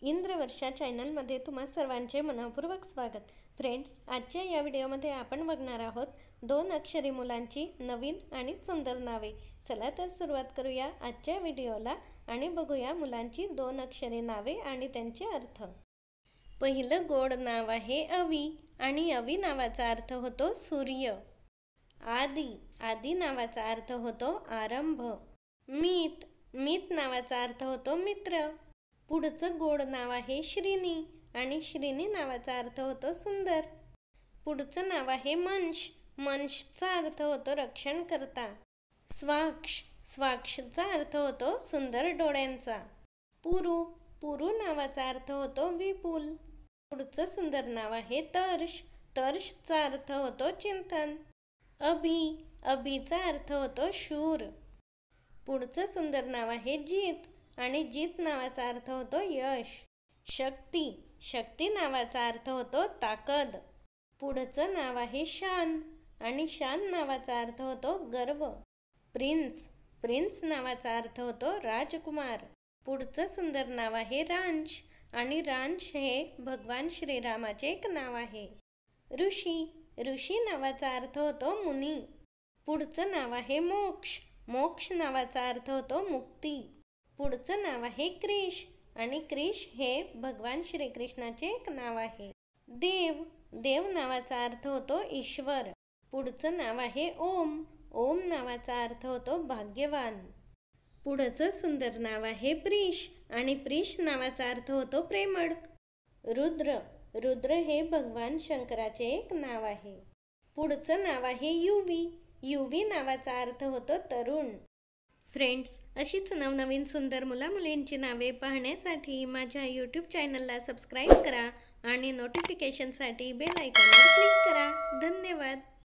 इंद्रवर्षा चॅनलमध्ये तुम्हा सर्वांचे मनपूर्वक स्वागत। फ्रेंड्स, आजच्या या व्हिडिओमध्ये आपण बघणार आहोत 2 अक्षरी मुलांची नवीन आणि सुंदर नावे। चला तर सुरुवात करूया आजच्या व्हिडिओला आणि बघूया मुलांची 2 अक्षरी नावे आणि त्यांचे अर्थ। पहिलं गोड नाव आहे अवी आणि अवी नावाचा अर्थ होतो सूर्य। आदी, आदी नावाचा अर्थ होतो आरंभ। मीत, मीत नावाचा अर्थ होतो मित्र। पुढचं गोड नाव आहे श्रीनी आणि श्रीनी नावाचा अर्थ होतो सुंदर। पुढचं नाव आहे मंश, मंशचा अर्थ होतो रक्षणकर्ता। स्वाक्ष, स्वाक्षचा अर्थ होतो सुंदर डोळ्यांचा। पुरू, पुरू नावाचा अर्थ होतो विपुल। पुढचं सुंदर नाव आहे तर्श, तर्शचा अर्थ होतो चिंतन। अभि, अभिचा अर्थ होतो शूर। पुढचं सुंदर नाव आहे जीत आणि जीत नावाचा अर्थ होतो यश। शक्ती, शक्ती नावाचा अर्थ होतो ताकद। पुढचं नाव आहे शान आणि शान नावाचा अर्थ होतो गर्व। प्रिन्स, प्रिन्स नावाचा अर्थ होतो राजकुमार। पुढचं सुंदर नाव आहे रांच आणि रांच हे भगवान श्रीरामाचे एक नाव आहे। ऋषी, ऋषी नावाचा अर्थ होतो मुनी। पुढचं नाव आहे मोक्ष, मोक्ष नावाचा अर्थ होतो मुक्ती। पुढचं नाव आहे क्रिश आणि क्रिश हे भगवान श्रीकृष्णाचे एक नाव आहे। देव, देव नावाचा अर्थ होतो ईश्वर। पुढचं नाव आहे ओम, ओम नावाचा अर्थ होतो भाग्यवान। पुढचं सुंदर नाव आहे प्रिश आणि प्रिश नावाचा अर्थ होतो प्रेमळ। रुद्र, रुद्र हे भगवान शंकराचे एक नाव आहे। पुढचं नाव आहे युवी, युवी नावाचा अर्थ होतो तरुण। फ्रेंड्स, अशीच नवनवीन सुंदर मुला-मुलींची नावे पाहण्यासाठी माझ्या यूट्यूब चॅनलला सबस्क्राईब करा आणि नोटिफिकेशनसाठी बेल आयकॉनवर क्लिक करा। धन्यवाद।